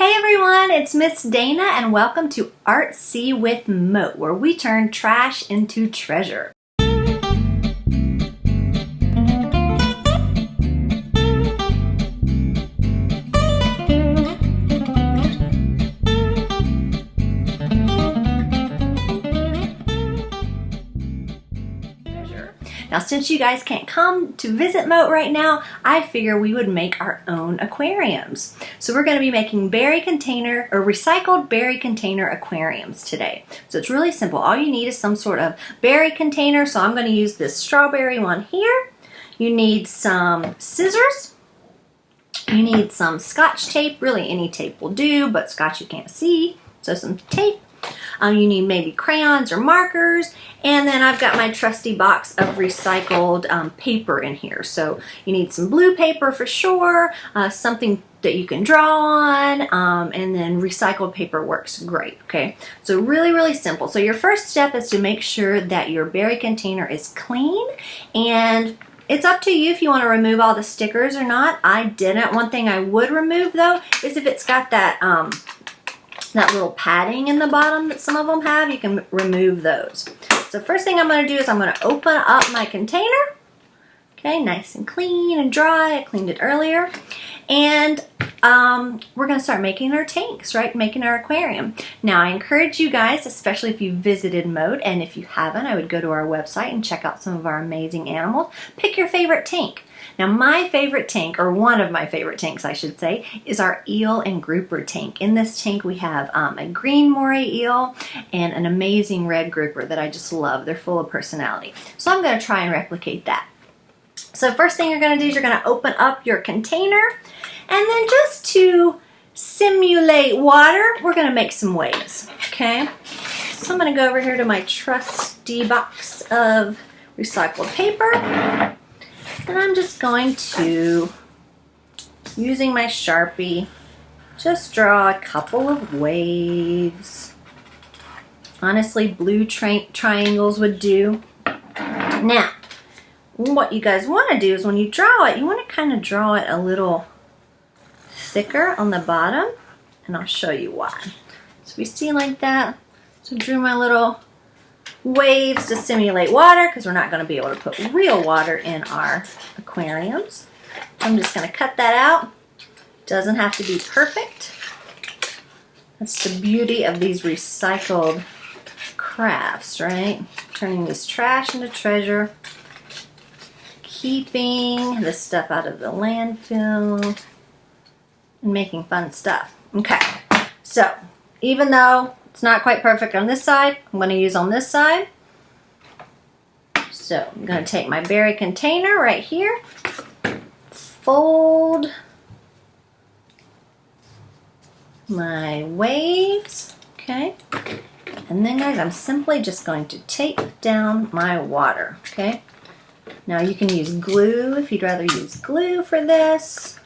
Hey everyone, it's Miss Dana and welcome to ArtSea with Mote, where we turn trash into treasure. Now, since you guys can't come to visit Mote right now, I figure we would make our own aquariums. So we're going to be making berry container or recycled berry container aquariums today. So it's really simple. All you need is some sort of berry container. So I'm going to use this strawberry one here. You need some scissors. You need some Scotch tape. Really any tape will do, but Scotch you can't see. So some tape. You need maybe crayons or markers, and then I've got my trusty box of recycled paper in here. So you need some blue paper for sure, something that you can draw on, and then recycled paper works great, okay? So really simple. So your first step is to make sure that your berry container is clean, and it's up to you if you want to remove all the stickers or not. I didn't. One thing I would remove though is if it's got that little padding in the bottom that some of them have, you can remove those. So first thing I'm going to do is I'm going to open up my container. Okay, nice and clean and dry. I cleaned it earlier. And we're going to start making our tanks, right? Making our aquarium. Now I encourage you guys, especially if you visited Mote, and if you haven't, I would go to our website and check out some of our amazing animals. Pick your favorite tank. Now my favorite tank, or one of my favorite tanks I should say, is our eel and grouper tank. In this tank we have a green moray eel and an amazing red grouper that I just love. They're full of personality. So I'm going to try and replicate that. So first thing you're going to do is you're going to open up your container, and then just to simulate water, we're going to make some waves, okay? So I'm going to go over here to my trusty box of recycled paper. And I'm just going to, using my Sharpie, just draw a couple of waves. Honestly, blue triangles would do. Now, what you guys want to do is when you draw it, you want to kind of draw it a little thicker on the bottom. And I'll show you why. So we see like that. So I drew my little waves to simulate water because we're not going to be able to put real water in our aquariums. I'm just going to cut that out. Doesn't have to be perfect. That's the beauty of these recycled crafts, right? Turning this trash into treasure, keeping this stuff out of the landfill, and making fun stuff. Okay, so even though it's not quite perfect on this side, I'm going to use on this side. So I'm going to take my berry container right here, fold my waves, okay? And then guys, I'm simply just going to tape down my water, okay? Now you can use glue if you'd rather use glue for this.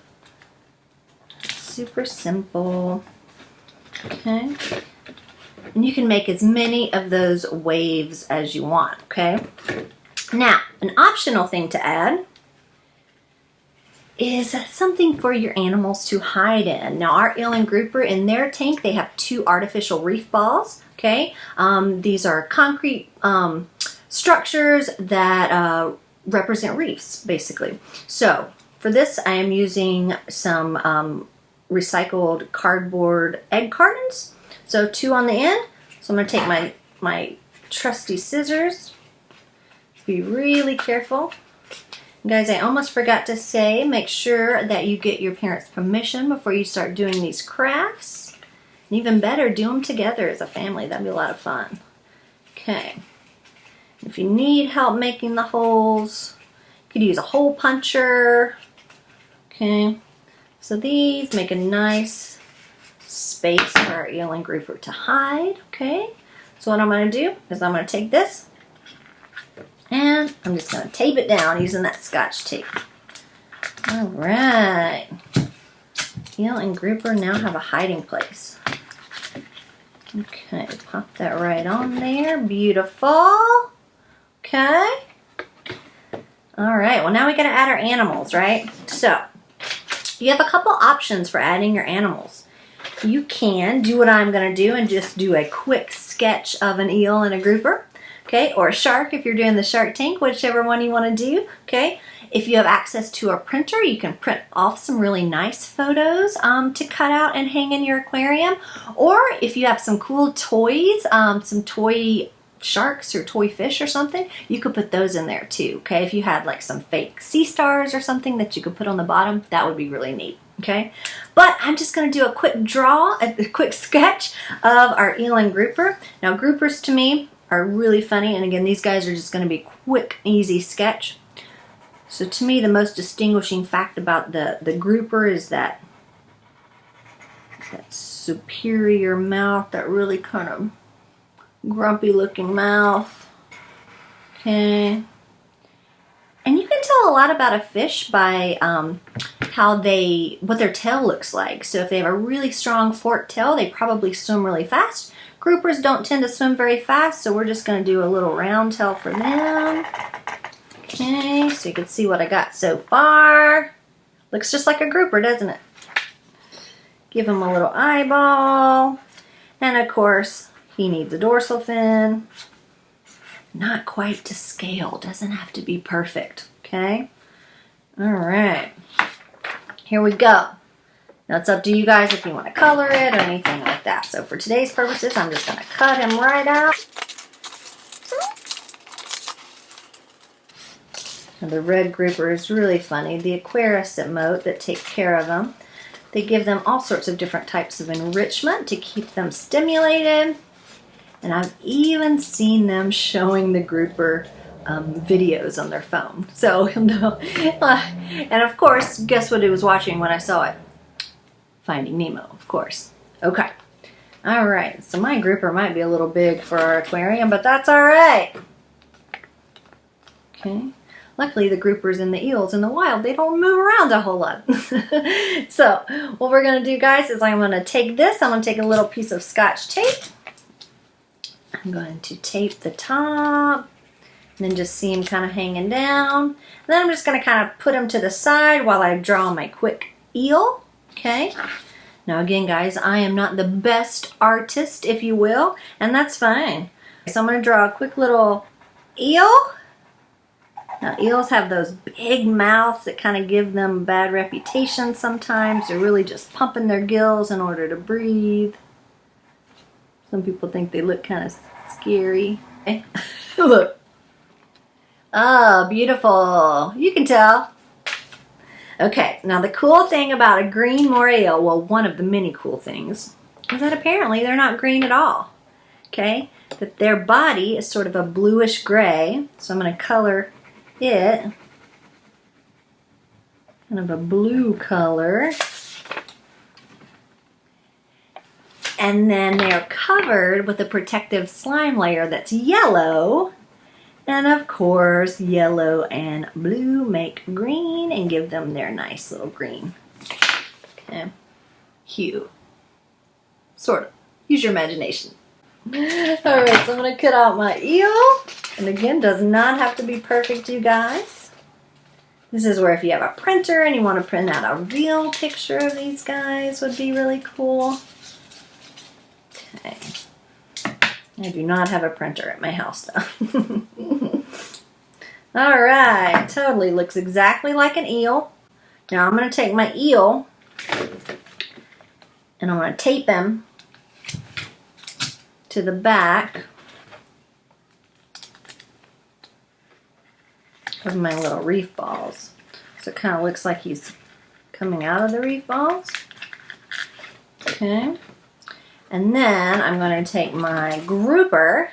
Super simple, okay? And you can make as many of those waves as you want, okay? Now, an optional thing to add is something for your animals to hide in. Now, our eel and grouper, in their tank, they have 2 artificial reef balls, okay? These are concrete structures that represent reefs, basically. So, for this, I am using some recycled cardboard egg cartons. So 2 on the end. So I'm going to take my trusty scissors. Be really careful. Guys, I almost forgot to say, make sure that you get your parents' permission before you start doing these crafts. And even better, do them together as a family. That'd be a lot of fun. Okay. If you need help making the holes, you could use a hole puncher. Okay. So these make a nice space for our eel and grouper to hide, okay? So what I'm going to do is I'm going to take this and I'm just going to tape it down using that Scotch tape. All right. Eel and grouper now have a hiding place. Okay, pop that right on there. Beautiful. Okay. All right, well now we got to add our animals, right? So you have a couple options for adding your animals. you can do what I'm going to do and just do a quick sketch of an eel and a grouper, okay, or a shark if you're doing the Shark Tank, whichever one you want to do, okay. If you have access to a printer, you can print off some really nice photos to cut out and hang in your aquarium. Or if you have some cool toys, some toy sharks or toy fish or something, you could put those in there too, okay? If you had like some fake sea stars or something that you could put on the bottom, that would be really neat, okay? But I'm just going to do a quick draw, a quick sketch of our eel and grouper. Now groupers to me are really funny, and again, these guys are just going to be quick, easy sketch. So to me, the most distinguishing fact about the grouper is that superior mouth, that really kind of grumpy looking mouth. Okay. And you can tell a lot about a fish by what their tail looks like. So if they have a really strong forked tail, they probably swim really fast. Groupers don't tend to swim very fast, so we're just going to do a little round tail for them. Okay, so you can see what I got so far. Looks just like a grouper, doesn't it? Give him a little eyeball. And of course, he needs a dorsal fin. Not quite to scale, doesn't have to be perfect, okay? All right, here we go. Now it's up to you guys if you want to color it or anything like that. So for today's purposes, I'm just going to cut him right out. And the red grouper is really funny. The aquarists at Mote that take care of them, they give them all sorts of different types of enrichment to keep them stimulated. And I've even seen them showing the grouper videos on their phone. So you'll know. And of course, guess what I was watching when I saw it? Finding Nemo, of course. Okay. All right. So my grouper might be a little big for our aquarium, but that's all right. Okay. Luckily, the groupers and the eels in the wild, they don't move around a whole lot. So what we're going to do, guys, is I'm going to take this. I'm going to take a little piece of Scotch tape. I'm going to tape the top. And then just see him kind of hanging down. And then I'm just going to kind of put him to the side while I draw my quick eel. Okay. Now again, guys, I am not the best artist, if you will, and that's fine. So I'm going to draw a quick little eel. Now, eels have those big mouths that kind of give them a bad reputation sometimes. They're really just pumping their gills in order to breathe. Some people think they look kind of scary. Okay. Look. Oh, beautiful. You can tell. Okay, now the cool thing about a green moray eel, well, one of the many cool things, is that apparently they're not green at all. Okay? That their body is sort of a bluish gray. So I'm going to color it kind of a blue color. And then they're covered with a protective slime layer that's yellow. And of course, yellow and blue make green and give them their nice little green hue. Sort of. Use your imagination. Alright, so I'm going to cut out my eel. And again, does not have to be perfect, you guys. This is where if you have a printer and you want to print out a real picture of these guys, would be really cool. Okay. I do not have a printer at my house, though. Alright, totally looks exactly like an eel. Now I'm going to take my eel and I'm going to tape him to the back of my little reef balls. So it kind of looks like he's coming out of the reef balls. Okay. And then I'm going to take my grouper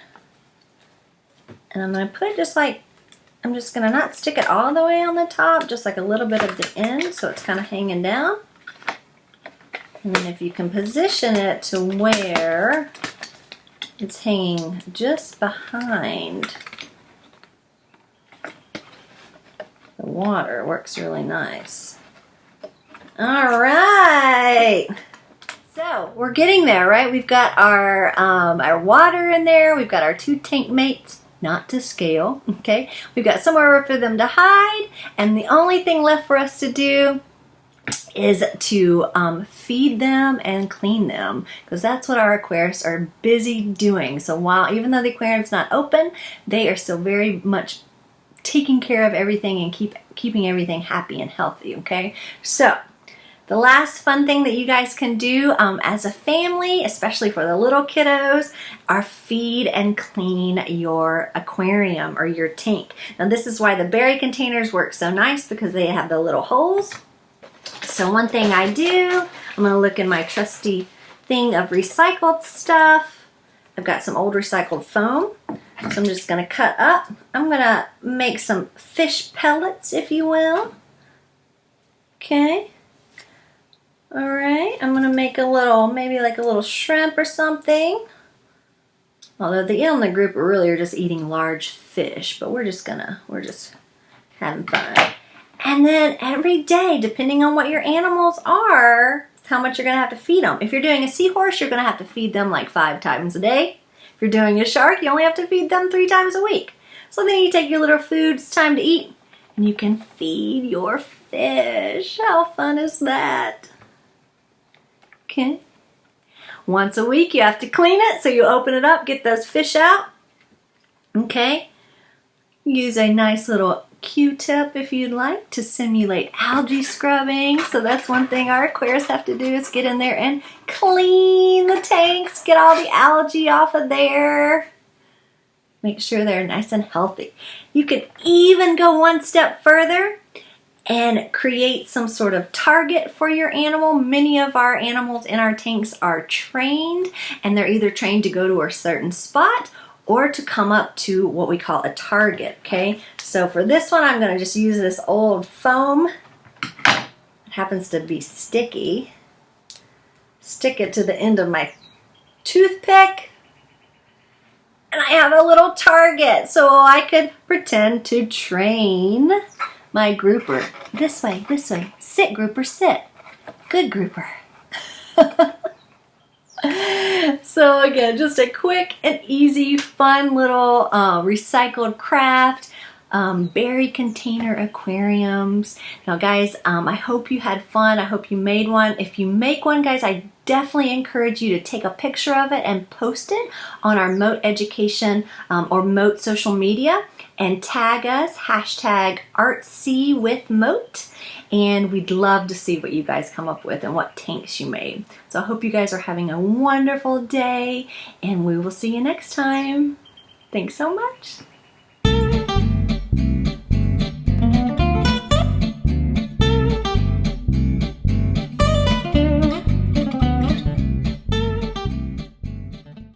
and I'm going to put it just like, I'm just going to not stick it all the way on the top, just like a little bit of the end so it's kind of hanging down. And then if you can position it to where it's hanging just behind the water, works really nice. All right. So we're getting there, right? We've got our water in there. We've got our two tank mates, not to scale, okay? We've got somewhere for them to hide, and the only thing left for us to do is to feed them and clean them, because that's what our aquarists are busy doing. So while, even though the aquarium's not open, they are still very much taking care of everything and keeping everything happy and healthy, okay? So the last fun thing that you guys can do as a family, especially for the little kiddos, are feed and clean your aquarium or your tank. Now this is why the berry containers work so nice, because they have the little holes. So one thing I do, I'm going to look in my trusty thing of recycled stuff. I've got some old recycled foam. So I'm just going to cut up. I'm going to make some fish pellets, if you will. Okay. All right. I'm going to make a little, maybe like a little shrimp or something. Although the in the group really are just eating large fish, but we're just having fun. And then every day, depending on what your animals are, how much you're going to have to feed them. If you're doing a seahorse, you're going to have to feed them like 5 times a day. If you're doing a shark, you only have to feed them 3 times a week. So then you take your little food, it's time to eat, and you can feed your fish. How fun is that? Okay. Once a week, you have to clean it, so you open it up, get those fish out. Okay. Use a nice little Q-tip if you'd like to simulate algae scrubbing. So that's one thing our aquarists have to do, is get in there and clean the tanks, get all the algae off of there. Make sure they're nice and healthy. You can even go one step further and create some sort of target for your animal. Many of our animals in our tanks are trained, and they're either trained to go to a certain spot or to come up to what we call a target, okay? So for this one, I'm gonna just use this old foam. It happens to be sticky. Stick it to the end of my toothpick, and I have a little target, so I could pretend to train my grouper. This way, sit grouper, sit. Good grouper. So again, just a quick and easy, fun little recycled craft. Berry container aquariums. Now guys, I hope you had fun. I hope you made one. If you make one, guys, I definitely encourage you to take a picture of it and post it on our Mote Education or Mote social media, and tag us, hashtag ArtSea with Mote, and we'd love to see what you guys come up with and what tanks you made. So I hope you guys are having a wonderful day, and we will see you next time. Thanks so much.